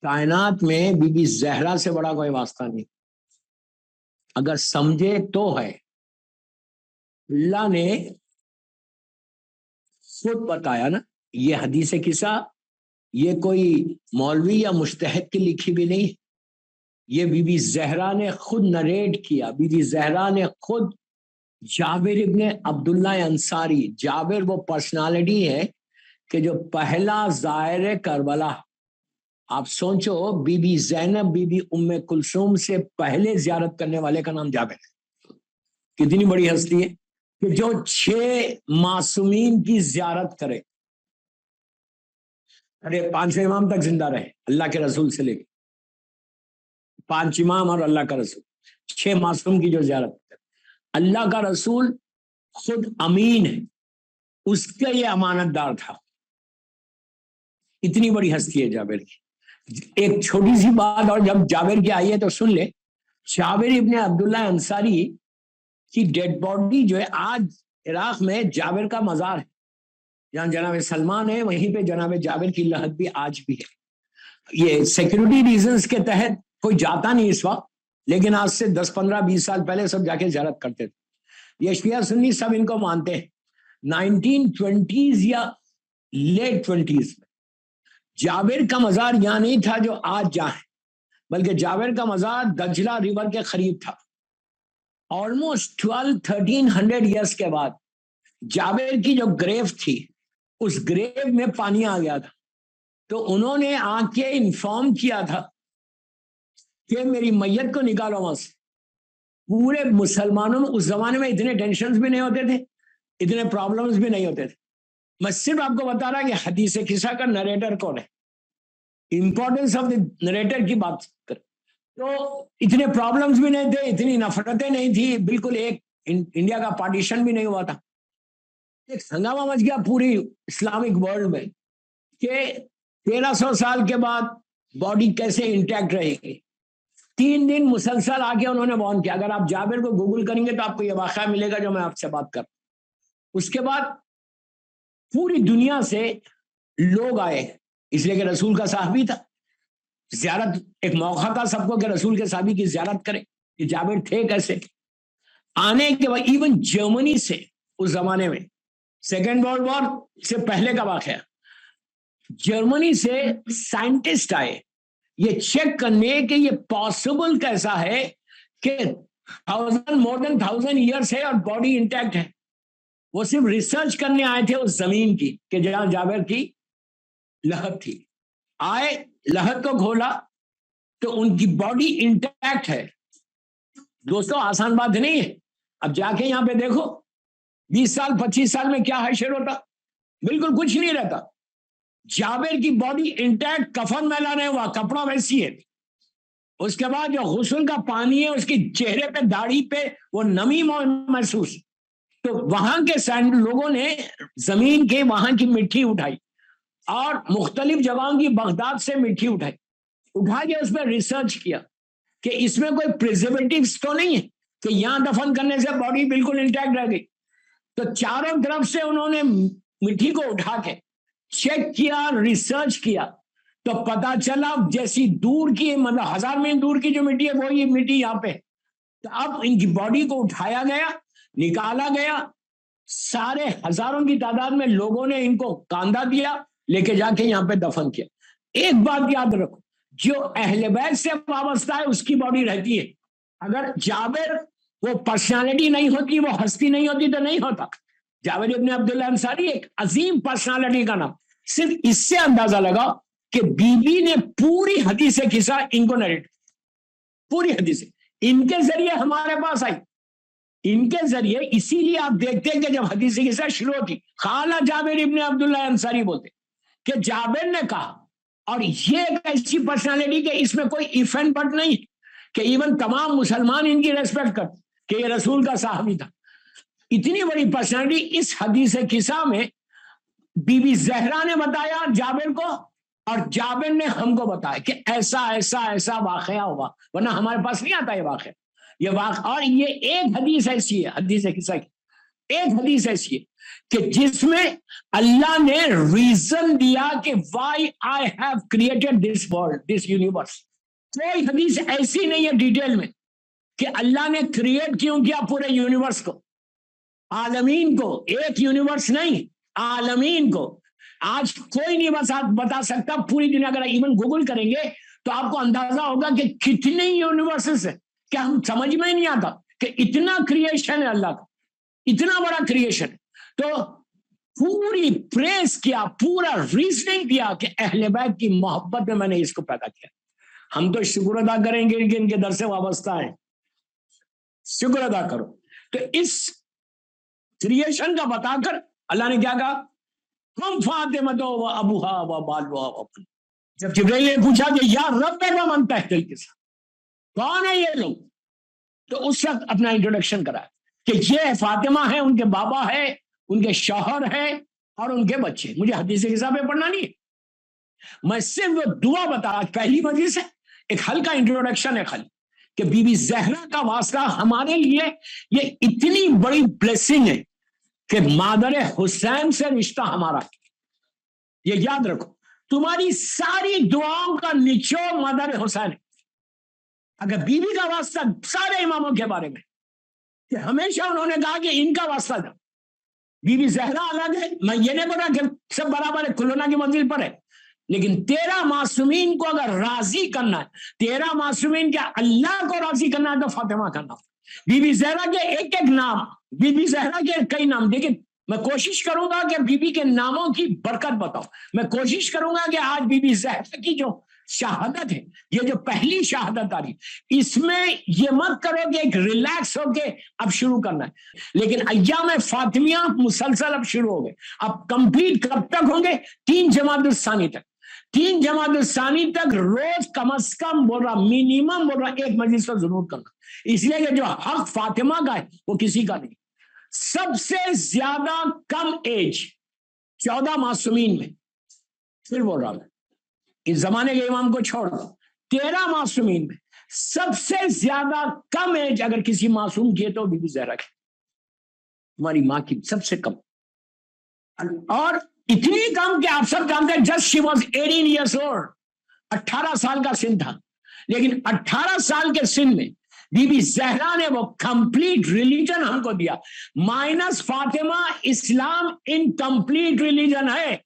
کائنات میں be be Zahra سے بڑا کوئی واسطہ نہیں. اگر سمجھے تو ہے. اللہ نے خود بتایا نا, یہ حدیث قصہ یہ کوئی مولوی یا مجتہد کی لکھی بھی نہیں, یہ بی بی زہرا نے خود نریٹ کیا. بی بی زہرا نے خود جابر ابن عبداللہ انصاری, جابر وہ پرسنالٹی ہے کہ جو پہلا زائر کربلا, آپ سوچو Bibi Bibi Zainab Bibi Bibi Umm Kulthum سے پہلے زیارت کرنے والے کا نام جابر ہے. کتنی بڑی ہستی ہے کہ جو 6 معصومین کی زیارت کرے. ارے 5 امام تک زندہ رہے اللہ کے رسول سے لے کے, 5 امام اور اللہ کا رسول, 6 معصوم کی جو زیارت کرے. اللہ کا رسول خود امین ہے, اس کا یہ امانت دار تھا. اتنی بڑی ہستی ہے جابر کی. ایک چھوٹی سی بات اور جب جابر کی آئی ہے تو سن لے. جابر ابن عبداللہ انصاری کی ڈیڈ باڈی جو ہے آج عراق میں جابر کا مزار ہے. جہاں جناب سلمان ہے وہیں پہ جناب جابر کی لحد بھی آج بھی ہے. یہ سیکیورٹی ریزنز کے تحت کوئی جاتا نہیں اس وقت, لیکن آج سے 10 15 20 سال پہلے سب جا کے زیارت کرتے تھے. یہ شیعہ سنی سب ان کو مانتے ہیں. 1920s یا لیٹ 20s میں جابر کا مزار یہاں نہیں تھا جو آج جہاں ہے, بلکہ جابر کا مزار دجلہ ریور کے قریب تھا. آلموسٹ 1200-1300 ایئرس کے بعد جابر کی جو گریو تھی اس گریو میں پانی آ گیا تھا, تو انہوں نے آ کے انفارم کیا تھا کہ میری میت کو نکالو وہاں سے. پورے مسلمانوں میں اس زمانے میں اتنے ٹینشنز بھی نہیں ہوتے تھے, اتنے پرابلمز بھی نہیں ہوتے تھے. میں صرف آپ کو بتا رہا کہ حدیث قصہ کا نریٹر کون ہے, امپورٹنس آف دی نریٹر کی بات کر. تو اتنے پرابلمز بھی نہیں تھے, اتنی نفرتیں نہیں تھی, بالکل ایک انڈیا کا پارٹیشن بھی نہیں ہوا تھا. ایک ہنگامہ مچ گیا پوری اسلامک ورلڈ میں کہ 1300 سال کے بعد باڈی کیسے انٹیکٹ رہے گی. 3 دن مسلسل آ کے انہوں نے وارن کیا. اگر آپ جابر کو گوگل کریں گے تو آپ کو یہ واقعہ ملے گا جو میں آپ سے بات کر. اس کے بعد پوری دنیا سے لوگ آئے, اس لیے کہ رسول کا صحابی تھا. زیارت ایک موقع تھا سب کو کہ رسول کے صحابی کی زیارت کریں, کہ جابر تھے کیسے. آنے کے بعد ایون جرمنی سے, اس زمانے میں سیکنڈ ورلڈ وار سے پہلے کا واقعہ, جرمنی سے سائنٹسٹ آئے یہ چیک کرنے کہ یہ پاسبل کیسا ہے کہ مور دین 1000 ایئرس ہے اور باڈی انٹیکٹ ہے. وہ صرف ریسرچ کرنے آئے تھے اس زمین کی کہ جہاں جابر کی لحد تھی. آئے, لحد کو کھولا تو ان کی باڈی انٹیکٹ ہے. دوستو آسان بات نہیں ہے. اب جا کے یہاں پہ دیکھو 20 سال 25 سال میں کیا حشر ہوتا, بالکل کچھ نہیں رہتا. جابر کی باڈی انٹیکٹ, کفن میلا نہیں ہوا, کپڑا ویسی ہے. اس کے بعد جو غسل کا پانی ہے اس کی چہرے پہ داڑھی پہ وہ نمی محسوس. تو وہاں کے لوگوں نے زمین کے وہاں کی مٹی اٹھائی اور مختلف جگہوں کی بغداد سے مٹی اٹھا کے اس پہ ریسرچ کیا کہ اس میں کوئی پریزرویٹیوز تو نہیں ہے کہ یہاں دفن کرنے سے باڈی بالکل انٹیکٹ رہ گئی. تو چاروں طرف سے انہوں نے مٹی کو اٹھا کے چیک کیا, ریسرچ کیا, تو پتا چلا جیسی دور کی مطلب 1000 میل دور کی جو مٹی ہے وہی مٹی یہاں پہ. تو اب ان کی باڈی کو اٹھایا گیا, نکالا گیا, سارے ہزاروں کی تعداد میں لوگوں نے ان کو کاندھا دیا, لے کے جا کے یہاں پہ دفن کیا. ایک بات یاد رکھو, جو اہل بیت سے وابستہ ہے اس کی باڈی رہتی ہے. اگر جابر وہ پرسنالٹی نہیں ہوتی, وہ ہستی نہیں ہوتی تو نہیں ہوتا. جابر ابن عبداللہ انصاری ایک عظیم پرسنالٹی کا نام. صرف اس سے اندازہ لگا کہ بی بی نے پوری حدیث قصہ ان کو نریٹ, پوری حدیث ان کے ذریعے ہمارے پاس آئی, ان کے ذریعے. اسی لیے آپ دیکھتے ہیں کہ جب حدیث قصہ شروع ہوتی قال جابر ابن عبداللہ انصاری بولتے کہ جابر نے کہا. اور یہ ایک ایسی پرسنالٹی کہ اس میں کوئی ایف اینڈ بٹ نہیں کہ ایون تمام مسلمان ان کی ریسپیکٹ کرتے کہ یہ رسول کا صحابی تھا. اتنی بڑی پرسنالٹی اس حدیث قصہ میں بی بی زہرا نے بتایا جابر کو, اور جابر نے ہم کو بتایا کہ ایسا ایسا ایسا واقعہ ہوا, ورنہ ہمارے پاس نہیں آتا یہ واقعہ. یہ واقعہ اور یہ ایک حدیث ایسی ہے حدیث قصہ کی ایک حدیث ایسی ہے کہ جس میں اللہ نے ریزن دیا کہ why I have created this world this universe. کوئی حدیث ایسی نہیں ہے ڈیٹیل میں کہ اللہ نے کریٹ کیوں کیا پورے یونیورس کو, عالمین کو, ایک یونیورس نہیں عالمین کو. آج کوئی نہیں بتا سکتا پوری دنیا, اگر ایون گوگل کریں گے تو آپ کو اندازہ ہوگا کہ کتنے یونیورسز ہیں, کیا ہم سمجھ میں ہی نہیں آتا کہ اتنا کریشن ہے اللہ کا, اتنا بڑا کریشن ہے. تو پوری پریس کیا, پورا ریزننگ کیا کہ اہل بیت کی محبت میں نے اس کو پیدا کیا. ہم تو شکر ادا کریں گے کہ ان کے در سے وابستہ ہیں, شکر ادا کرو. تو اس کریشن کا بتا کر اللہ نے کیا کہا, ہم فاطمہ و ابوہا و بالوہا و ابن. جب جبرائیل نے پوچھا کہ یا رب کا من تحت کے ساتھ کون ہے یہ لوگ, تو اس وقت اپنا انٹروڈکشن کرا کہ یہ فاطمہ ہے, ان کے بابا ہے, ان کے شوہر ہے اور ان کے بچے. مجھے حدیث کے حساب میں پڑھنا نہیں ہے, میں صرف وہ دعا بتا. پہلی مجلس ہے, ایک ہلکا انٹروڈکشن ہے خالی کہ بی بی زہرا کا واسطہ ہمارے لیے یہ اتنی بڑی بلیسنگ ہے کہ مادر حسین سے رشتہ ہمارا. یہ یاد رکھو, تمہاری ساری دعاؤں کا نچوڑ مادر حسین ہے. اگر بی بی کا واسطہ سارے اماموں کے بارے میں کہ ہمیشہ انہوں نے کہا کہ ان کا واسطہ تھا, بی بی زہرا الگ ہے. میں یہ نہیں بولا کہ سب برابر ہے, کلونا کی منزل پر ہے, لیکن تیرا معصومین کو اگر راضی کرنا ہے, تیرا معصومین کیا اللہ کو راضی کرنا ہے, تو فاطمہ کا نام. بی بی زہرا کے ایک ایک نام, بی بی زہرا کے کئی نام. دیکھیں میں کوشش کروں گا کہ بی بی کے ناموں کی برکت بتاؤں. میں کوشش کروں گا کہ آج بی بی زہرا کی جو شہادت ہے, یہ جو پہلی شہادت آ رہی, اس میں یہ مت کرو کہ ایک ریلیکس ہو کے اب شروع کرنا ہے, لیکن ایام فاطمیہ مسلسل اب شروع ہو گئے. اب کمپلیٹ کب تک ہوں گے؟ 3 جمادی الثانی تک. 3 جمادی الثانی تک روز کم از کم بول رہا, منیمم بول رہا, ایک مجلس کو ضرور کرنا. اس لیے کہ جو حق فاطمہ کا ہے وہ کسی کا نہیں. سب سے زیادہ کم ایج 14 معصومین میں, پھر بول رہا میں اس زمانے کے امام کو چھوڑ دو, 13 معصومین میں سب سے زیادہ کم ایج اگر کسی معصوم کی ہے تو بی بی زہرا کی, ہماری ماں کی سب سے کم. اور اتنی کم کہ آپ سب جانتے ہیں just she was 18 years old, 18 سال کا سن تھا. لیکن 18 سال کے سن میں بی بی زہرا نے وہ کمپلیٹ ریلیجن ہم کو دیا. مائنس فاطمہ اسلام انکمپلیٹ ریلیجن ہے,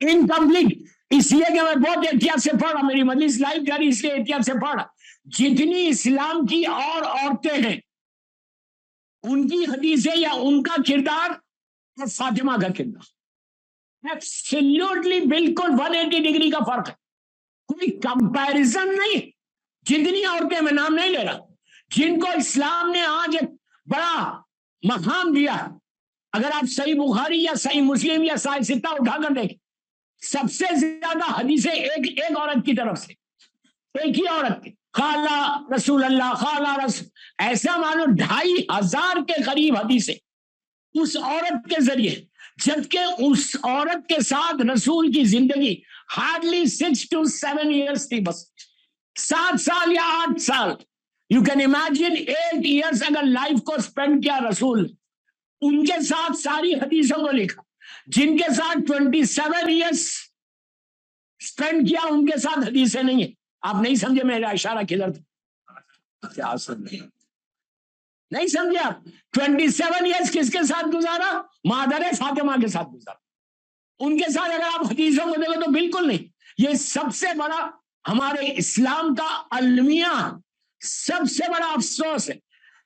انکمپلیٹ. اس لیے کہ میں بہت احتیاط سے پڑھ رہا, میری مجلس لائیو جاری اس لیے احتیاط سے پڑھ رہا. جتنی اسلام کی اور عورتیں ہیں ان کی حدیثیں یا ان کا کردار اور فاطمہ کا کردار ایبسلیوٹلی بالکل 180 ڈگری کا فرق ہے, کوئی کمپیریزن نہیں. جتنی عورتیں, میں نام نہیں لے رہا, جن کو اسلام نے آج ایک بڑا مقام دیا, اگر آپ صحیح بخاری یا صحیح مسلم یا صحیح ستہ اٹھا کر دیکھیں, سب سے زیادہ حدیثیں ایک عورت کی طرف سے, ایک ہی عورت کی, خالہ رسول اللہ, خالہ رسول, ایسا مانو 2500 کے قریب حدیثیں اس عورت کے ذریعے. جبکہ اس عورت کے ساتھ رسول کی زندگی ہارڈلی 6 to 7 years تھی, بس 7 سال یا 8 سال. یو کین امیجن 8 years اگر لائف کو اسپینڈ کیا رسول, ان کے ساتھ ساری حدیثوں کو لکھا. جن کے ساتھ 27 years اسپینڈ کیا ان کے ساتھ حدیثیں نہیں ہیں. آپ نہیں سمجھے میرا اشارہ کدھر تھا, کیا سمجھے نہیں سمجھے آپ. 27 years کس کے ساتھ گزارا؟ مادر فاطمہ کے ساتھ گزارا. ان کے ساتھ اگر آپ حدیثوں کو دیکھو تو بالکل نہیں. یہ سب سے بڑا ہمارے اسلام کا المیہ, سب سے بڑا افسوس ہے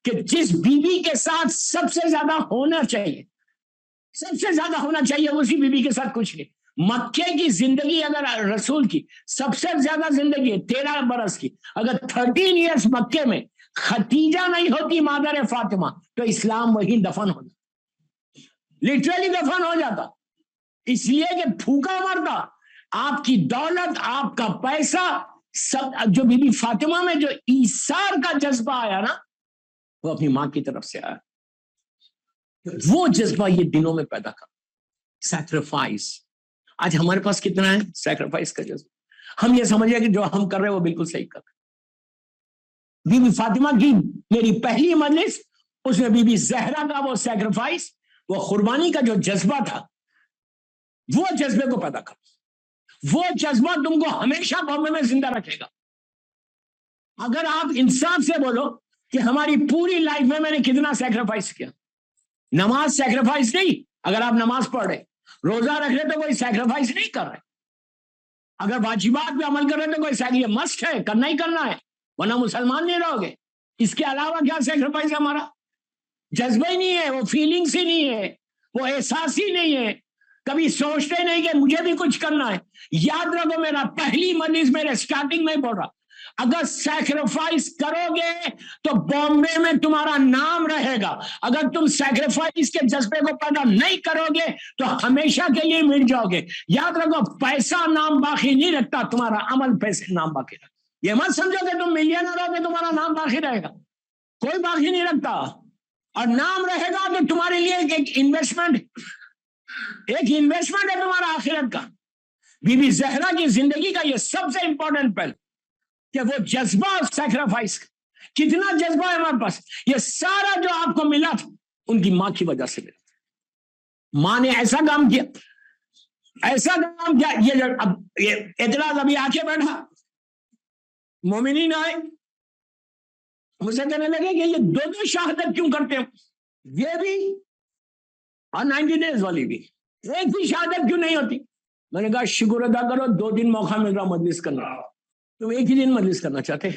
کہ جس بیوی کے ساتھ سب سے زیادہ ہونا چاہیے, سب سے زیادہ ہونا چاہیے, اسی بیوی کے ساتھ کچھ نہیں. مکے کی زندگی اگر رسول کی سب سے زیادہ زندگی ہے 13 برس کی, اگر 13 years مکے میں ختیجہ نہیں ہوتی مادر فاطمہ تو اسلام وہیں دفن ہو جاتا, لٹرلی دفن ہو جاتا. اس لیے کہ بھوکا مرتا. آپ کی دولت, آپ کا پیسہ, سب جو بی بی فاطمہ میں جو ایثار کا جذبہ آیا نا, وہ اپنی ماں کی طرف سے آیا. وہ جذبہ یہ دنوں میں پیدا کر. سیکریفائس آج ہمارے پاس کتنا ہے سیکریفائس کا جذبہ. ہم یہ سمجھے کہ جو ہم کر رہے ہیں وہ بالکل صحیح کر رہے. بی بی فاطمہ کی میری پہلی مجلس, اس میں بی بی زہرا کا وہ سیکریفائس, وہ قربانی کا جو جذبہ تھا وہ جذبے کو پیدا کرو، وہ جذبہ تم کو ہمیشہ بامبے میں زندہ رکھے گا۔ اگر آپ انصاف سے بولو کہ ہماری پوری لائف میں نے کتنا سیکریفائس کیا، نماز سیکریفائس نہیں، اگر آپ نماز پڑھ رہے روزہ رکھ رہے تو کوئی سیکریفائس نہیں کر رہے، اگر واجبات پہ عمل کر رہے تو کوئی یہ مسٹ ہے، کرنا ہی کرنا ہے ورنہ مسلمان نہیں رہو گے۔ اس کے علاوہ کیا سیکریفائس ہے ہمارا؟ جذبہ ہی نہیں ہے، وہ فیلنگس ہی نہیں ہے، وہ احساس ہی نہیں ہے، کبھی سوچتے نہیں کہ مجھے بھی کچھ کرنا ہے۔ یاد رکھو، میرا پہلی مجلس میرے سٹارٹنگ میں بول رہا، اگر سیکریفائس کرو گے تو بامبے میں تمہارا نام رہے گا، اگر تم سیکریفائس کے جذبے کو پیدا نہیں کرو گے تو ہمیشہ کے لیے مٹ جاؤ گے۔ یاد رکھو، پیسہ نام باقی نہیں رکھتا، تمہارا عمل پیسے نام باقی رکھتا۔ یہ مت سمجھو کہ تم ملینئر ہو کہ تمہارا نام باقی رہے گا، کوئی باقی نہیں رکھتا، اور نام رہے گا تو تمہارے لیے ایک انویسٹمنٹ ہے تمہارا آخرت کا۔ بی بی زہرا کی زندگی کا یہ سب سے امپورٹنٹ پہلو کہ وہ جذبہ اور سیکریفائس، کتنا جذبہ ہے ہمارے پاس۔ یہ سارا جو آپ کو ملا تھا ان کی ماں کی وجہ سے ملا، ماں نے ایسا کام کیا، ایسا کام کیا۔ یہ اعتراض ابھی آ کے بیٹھا، مومنین آئے مجھ سے کہنے لگے کہ یہ دو شہادت کیوں کرتے ہیں، یہ بھی اور 90 days والی بھی، ایک بھی شہادت کیوں نہیں ہوتی؟ میں نے کہا شکر ادا کرو، 2 دن موقع مل رہا مجلس کرنا، تم ایک ہی دن مجلس کرنا چاہتے،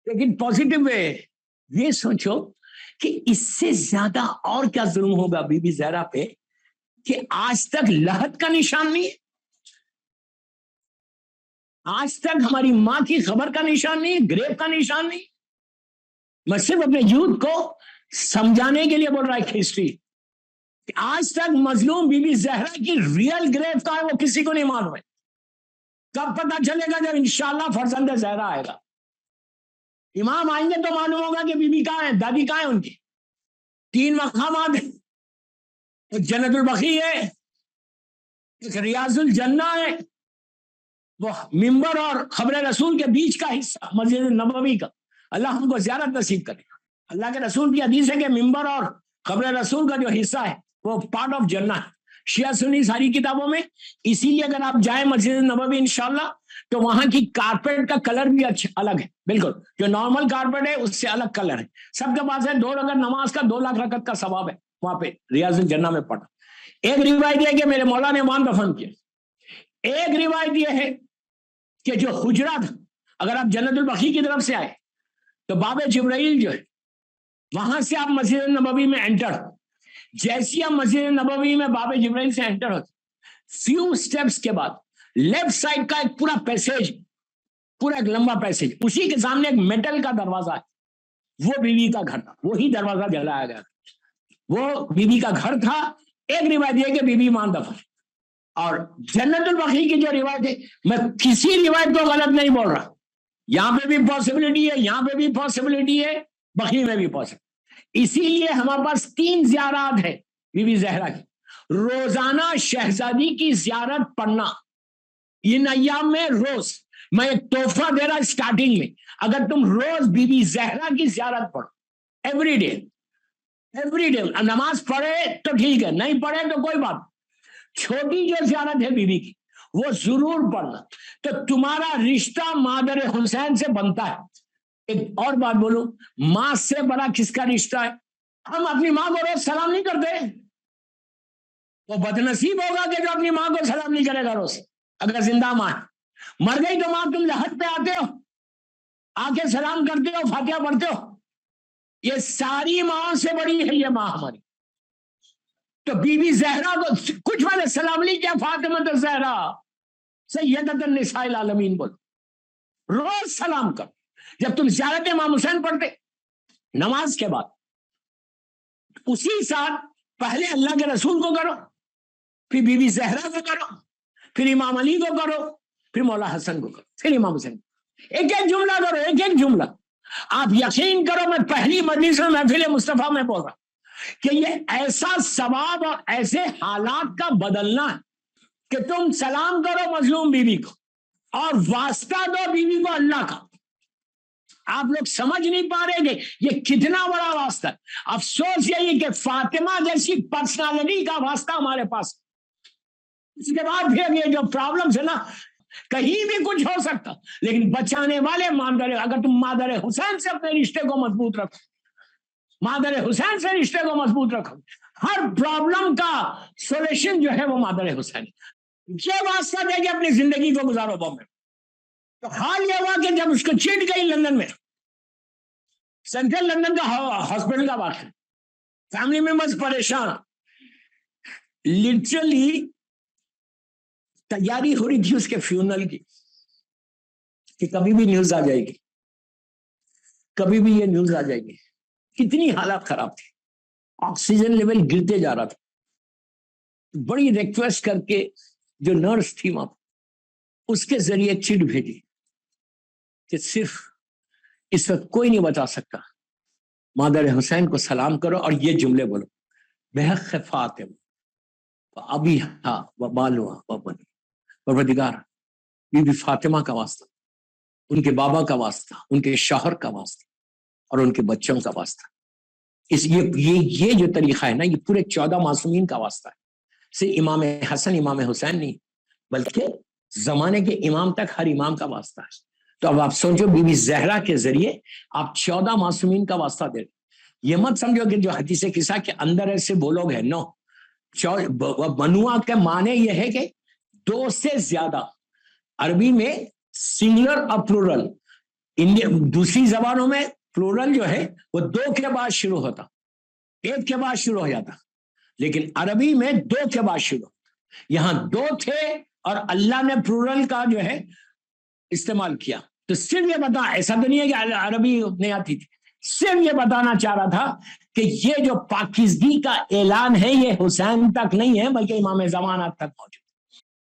لیکن پازیٹیو وے۔ یہ سوچو کہ اس سے زیادہ اور کیا ظلم ہوگا بی بی زہرا پہ کہ آج تک لہت کا نشان نہیں ہے، آج تک ہماری ماں کی خبر کا نشان نہیں، گریب کا نشان نہیں۔ میں صرف اپنے یوتھ کو سمجھانے کے لیے بول رہا ہے ہسٹری کہ آج تک مظلوم بی بی زہرا کی ریئل گریب کا ہے وہ کسی کو نہیں معلوم ہے۔ کب پتہ چلے گا؟ جب انشاءاللہ فرزند زہرا آئے گا، امام آئیں گے تو معلوم ہوگا کہ بی بی کہاں ہے، دادی کہاں ہے ان کی۔ 3 مقامات ہیں، ایک جنت البقیع ہے، ایک ریاض الجنہ ہے، وہ ممبر اور قبر رسول کے بیچ کا حصہ مسجد نبوی کا، اللہ ہم کو زیارت نصیب کرے۔ اللہ کے رسول کی حدیث ہے کہ ممبر اور قبر رسول کا جو حصہ ہے وہ پارٹ آف جنہ ہے، شیعہ سنی ساری کتابوں میں۔ اسی لیے اگر آپ جائیں مسجد نبوی انشاءاللہ تو وہاں کی کارپیٹ کا کلر بھی الگ ہے، بالکل جو نارمل کارپیٹ ہے اس سے الگ کلر ہے، سب کے پاس ہے۔ 2 رکعت نماز کا 2 لاکھ رکعت کا ثواب ہے وہاں پہ ریاض الجنہ میں پڑھا۔ ایک روایت ہے کہ میرے مولا نے وہاں دفن کیا، ایک روایت یہ ہے کہ جو حجرہ تھا، اگر آپ جنت البقیع کی طرف سے آئے تو باب جبرائیل جو ہے وہاں سے آپ مسجد نبوی میں انٹر، جیسی آپ مسجد نبوی میں باب جبرائیل سے انٹر ہوتے، فیو سٹیپس کے بعد لیفٹ سائڈ کا ایک پورا پیسیج، پورا ایک لمبا پیسیج، اسی کے سامنے ایک میٹل کا دروازہ ہے، وہ بیوی کا گھر تھا، وہی دروازہ جلایا گیا، وہ بیوی کا گھر تھا۔ ایک روایت یہ کہ بیوی وہاں دفن، اور جنت البقیع کی جو روایت ہے، میں کسی روایت کو غلط نہیں بول رہا، یہاں پہ بھی پاسبلٹی ہے، یہاں پہ بھی پاسبلٹی ہے، بقیع میں بھی پاسبلٹی۔ اسی لیے ہمارے پاس 3 زیارات ہے بی بی زہرا کی، روزانہ شہزادی کی زیارت پڑھنا، ان ایام میں روز۔ میں ایک تحفہ دے رہا اسٹارٹنگ میں، اگر تم روز بی بی زہرا کی زیارت پڑھو، ایوری ڈے، نماز پڑھے تو ٹھیک ہے، نہیں پڑھے تو کوئی بات، چھوٹی جو زیارت ہے بیوی کی وہ ضرور پڑھنا، تو تمہارا رشتہ مادر حسین سے بنتا ہے۔ ایک اور بات بولوں، ماں سے بڑا کس کا رشتہ ہے؟ ہم اپنی ماں کو روز سلام نہیں کرتے، وہ بدنصیب ہوگا کہ جو اپنی ماں کو سلام نہیں کرے گا روز، اگر زندہ ماں ہے۔ مر گئی تو ماں تم لحد پہ آتے ہو، آ کے سلام کرتے ہو، فاتحہ پڑھتے ہو، یہ ساری ماں سے بڑی ہے یہ ماں ہماری۔ تو بی بی زہرا کو کچھ میں نے سلام نہیں کیا، فاطمہ الزہرا سیدۃ النساء العالمین بول، روز سلام کر۔ جب تم زیارت امام حسین پڑھتے نماز کے بعد، اسی ساتھ پہلے اللہ کے رسول کو کرو، پھر بی بی زہرا کو کرو، پھر امام علی کو کرو، پھر مولا حسن کو کرو، پھر امام حسین، ایک ایک جملہ کرو، ایک ایک جملہ۔ آپ یقین کرو، میں پہلی مجلس میں محفل مصطفیٰ میں بول رہا کہ یہ ایسا ثواب اور ایسے حالات کا بدلنا ہے کہ تم سلام کرو مظلوم بیوی کو اور واسطہ دو بیوی کو اللہ کا، آپ لوگ سمجھ نہیں پا رہے کہ یہ کتنا بڑا واسطہ ہے. افسوس یہی کہ فاطمہ جیسی پرسنالٹی کا واسطہ ہمارے پاس. اس کے بعد پھر یہ جو پرابلمز ہے نا, کہیں بھی کچھ ہو سکتا, لیکن بچانے والے مادر, اگر تم مادر حسین سے اپنے رشتے کو مضبوط رکھو, مادر حسین سے رشتے کو مضبوط رکھو, ہر پرابلم کا سولوشن جو ہے وہ مادر حسین. یہ واسطہ دے کے اپنی زندگی کو گزارو بامبے. تو حال یہ ہوا کہ جب اس کو چٹ گئی لندن میں, سینٹرل لندن کا ہاسپٹل کا واقعہ, فیملی ممبرز پریشان, لٹرلی تیاری ہو رہی تھی اس کے فیونل کی کہ کبھی بھی نیوز آ جائے گی, کبھی بھی یہ نیوز آ جائے گی. کتنی حالات خراب تھی, آکسیجن لیول گرتے جا رہا تھا. بڑی ریکویسٹ کر کے جو نرس تھی وہاں, اس کے ذریعے چٹ بھیجی کہ صرف اس وقت کوئی نہیں بتا سکتا, مادر حسین کو سلام کرو اور یہ جملے بولو, بحق فاطمہ ابھی ہاں و بالوا و بنی. پروردگار بی بی فاطمہ کا واسطہ, ان کے بابا کا واسطہ, ان کے شوہر کا واسطہ اور ان کے بچوں کا واسطہ. یہ جو طریقہ ہے نا, یہ پورے 14 معصومین کا واسطہ ہے. صرف امام حسن امام حسین نہیں, بلکہ زمانے کے امام تک ہر امام کا واسطہ ہے. تو اب آپ سوچو بی بی زہرا کے ذریعے آپ 14 معصومین کا واسطہ دے رہے. یہ مت سمجھو کہ جو حدیث قصہ کے اندر ایسے بولو گے, نو. بنوا کے معنی یہ ہے کہ 2 سے زیادہ. عربی میں سنگولر اور پلورل, دوسری زبانوں میں پلورل جو ہے وہ 2 کے بعد شروع ہوتا, 1 کے بعد شروع ہو جاتا, لیکن عربی میں 2 کے بعد شروع. یہاں 2 تھے اور اللہ نے پلورل کا جو ہے استعمال کیا. تو صرف یہ بتا, ایسا تو نہیں ہے کہ عربی نہیں آتی تھی, صرف یہ بتانا چاہ رہا تھا کہ یہ جو پاکیزگی کا اعلان ہے یہ حسین تک نہیں ہے بلکہ امام زمانہ تک پہنچے.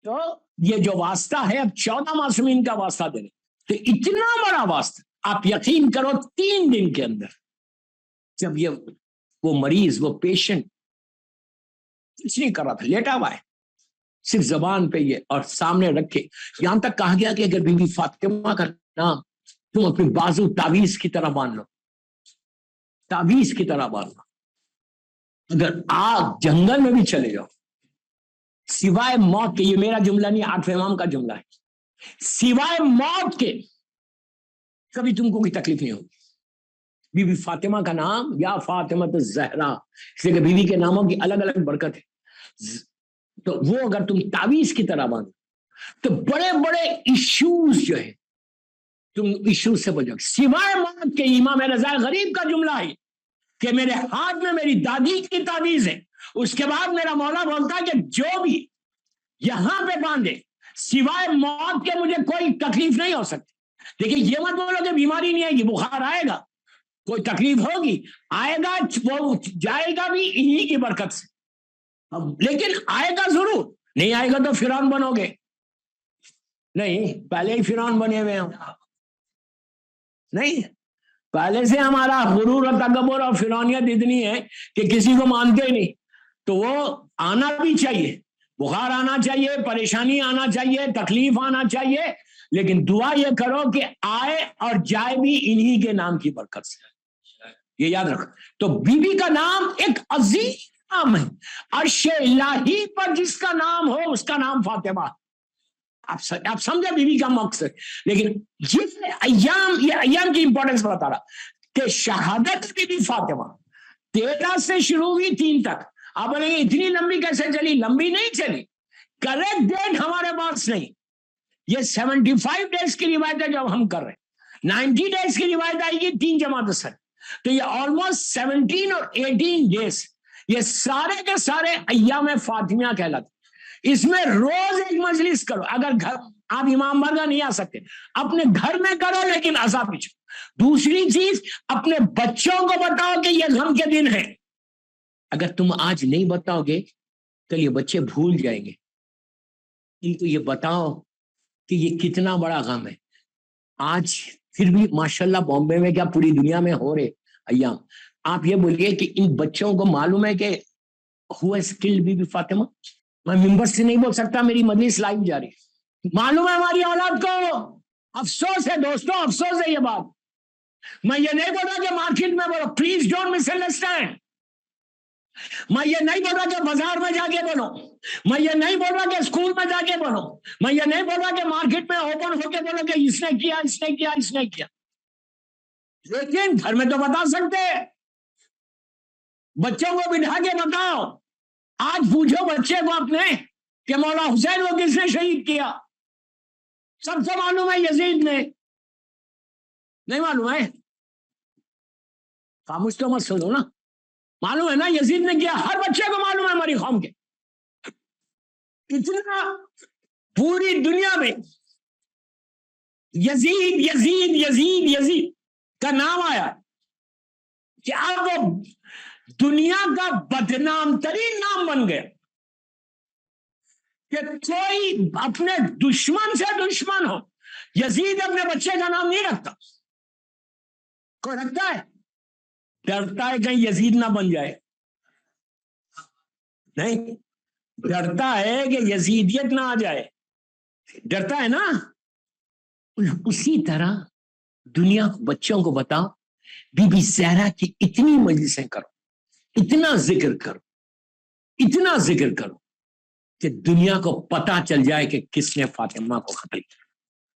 تو یہ جو واسطہ ہے اب 14 معصومین کا واسطہ دے رہے. تو اتنا بڑا واسطہ, آپ یقین کرو 3 دن کے اندر جب یہ وہ مریض, وہ پیشنٹ کچھ نہیں کر رہا تھا, لیٹا ہوا ہے, صرف زبان پہ یہ اور سامنے رکھے, یہاں تک کہا گیا کہ اگر بی بی فاطمہ کا نام تم اپنی بازو تعویذ کی طرح باندھ لو, تعویذ کی طرح باندھ لو, اگر آپ جنگل میں بھی چلے جاؤ سوائے موت کے, یہ میرا جملہ نہیں 8ویں امام کا جملہ ہے, سوائے موت کے کبھی تم کو کوئی تکلیف نہیں ہوگی. بی بی فاطمہ کا نام یا فاطمہ الزہرا, اس لیے کہ بی بی کے ناموں کی الگ الگ برکت ہے. تو وہ اگر تم تعویذ کی طرح باندھو تو بڑے بڑے ایشوز جو ہے تم ایشوز سے بچ جاؤ. سوائے موت کے, امام رضا غریب کا جملہ ہے کہ میرے ہاتھ میں میری دادی کی تعویذ ہے, اس کے بعد میرا مولا بولتا ہے کہ جو بھی یہاں پہ باندھے سوائے موت کے مجھے کوئی تکلیف نہیں ہو سکتی. دیکھیں یہ مت بولو کہ بیماری نہیں آئے گی, بخار آئے گا, کوئی تکلیف ہوگی, آئے گا, وہ جائے گا بھی انہی کی برکت سے, لیکن آئے گا ضرور. نہیں آئے گا تو فرعون بنو گے, نہیں پہلے ہی فرعون بنے ہوئے ہوں, نہیں پہلے سے ہمارا غرور اور تکبر اور فرعونیت اتنی ہے کہ کسی کو مانتے نہیں. تو وہ آنا بھی چاہیے, بخار آنا چاہیے, پریشانی آنا چاہیے, تکلیف آنا چاہیے, لیکن دعا یہ کرو کہ آئے اور جائے بھی انہی کے نام کی برکت سے. یہ یاد رکھو. تو بی بی کا نام ایک عظیم نام ہے, عرش الہی پر جس کا نام ہو اس کا نام فاطمہ. آپ سمجھے بی بی کا مقصد. لیکن یہ ایام کی امپورٹنس بتا رہا کہ شہادت بی بی فاطمہ 13 سے شروع ہوئی 3 تک. آپ بولیں گے اتنی لمبی کیسے چلی؟ لمبی نہیں چلی, کریکٹ ڈیٹ ہمارے پاس نہیں. یہ 75 ڈیز کی روایت ہے جو ہم کر رہے ہیں, 90 ڈیز کی روایت آئے گی 3 جماعت سے. تو یہ آلموسٹ 17 اور 18 ڈیز, یہ سارے کے سارے ایام فاطمیہ کہلاتے. اس میں روز ایک مجلس کرو. اگر گھر آپ امام برگاہ نہیں آ سکتے اپنے گھر میں کرو, لیکن عذاب پیچھو. دوسری چیز, اپنے بچوں کو بتاؤ کہ یہ غم کے دن ہے. اگر تم آج نہیں بتاؤ گے کل یہ بچے بھول جائیں گے. ان کو یہ بتاؤ کہ یہ کتنا بڑا غم ہے. آج پھر بھی ماشاءاللہ بامبے میں کیا پوری دنیا میں ہو رہے ایام. آپ یہ بولیے کہ ان بچوں کو معلوم ہے کہ who has killed Bibi Fatima. میں ممبر سے نہیں بول سکتا, میری مجلس لائیو جاری, معلوم ہے ہماری اولاد کو. افسوس ہے دوستوں, افسوس ہے یہ بات. میں یہ نہیں بول رہا کہ مارکیٹ میں بولو، پلیز ڈونٹ مس انڈرسٹینڈ. میں یہ نہیں بول رہا کہ بازار میں جا کے بولو، میں یہ نہیں بول رہا کہ اسکول میں جا کے بولو، میں یہ نہیں بول رہا کہ مارکیٹ میں اوپن ہو کے بولو کہ اس نے کیا اس نے کیا اس نے کیا. لیکن گھر میں تو بتا سکتے، بچوں کو بٹھا کے بتاؤ. آج پوچھو بچے کو اپنے کہ مولا حسین کو کس نے شہید کیا؟ سب سے معلوم ہے یزید نے. نہیں معلوم ہے؟ خاموش تو مت سنو نا. معلوم ہے نا یزید نے کیا، ہر بچے کو معلوم ہے ہماری قوم کے. اتنا پوری دنیا میں یزید یزید یزید یزید کا نام آیا کہ اب وہ دنیا کا بدنام ترین نام بن گیا کہ کوئی اپنے دشمن سے دشمن ہو، یزید اپنے بچے کا نام نہیں رکھتا. کوئی رکھتا ہے؟ ڈرتا ہے کہیں یزید نہ بن جائے. نہیں، ڈرتا ہے کہ یزیدیت نہ آ جائے، ڈرتا ہے نا. اسی طرح دنیا کو، بچوں کو بتاؤ بی بی زہرا کی اتنی مجلسیں کرو، اتنا ذکر کرو، اتنا ذکر کرو کہ دنیا کو پتا چل جائے کہ کس نے فاطمہ کو قتل کیا.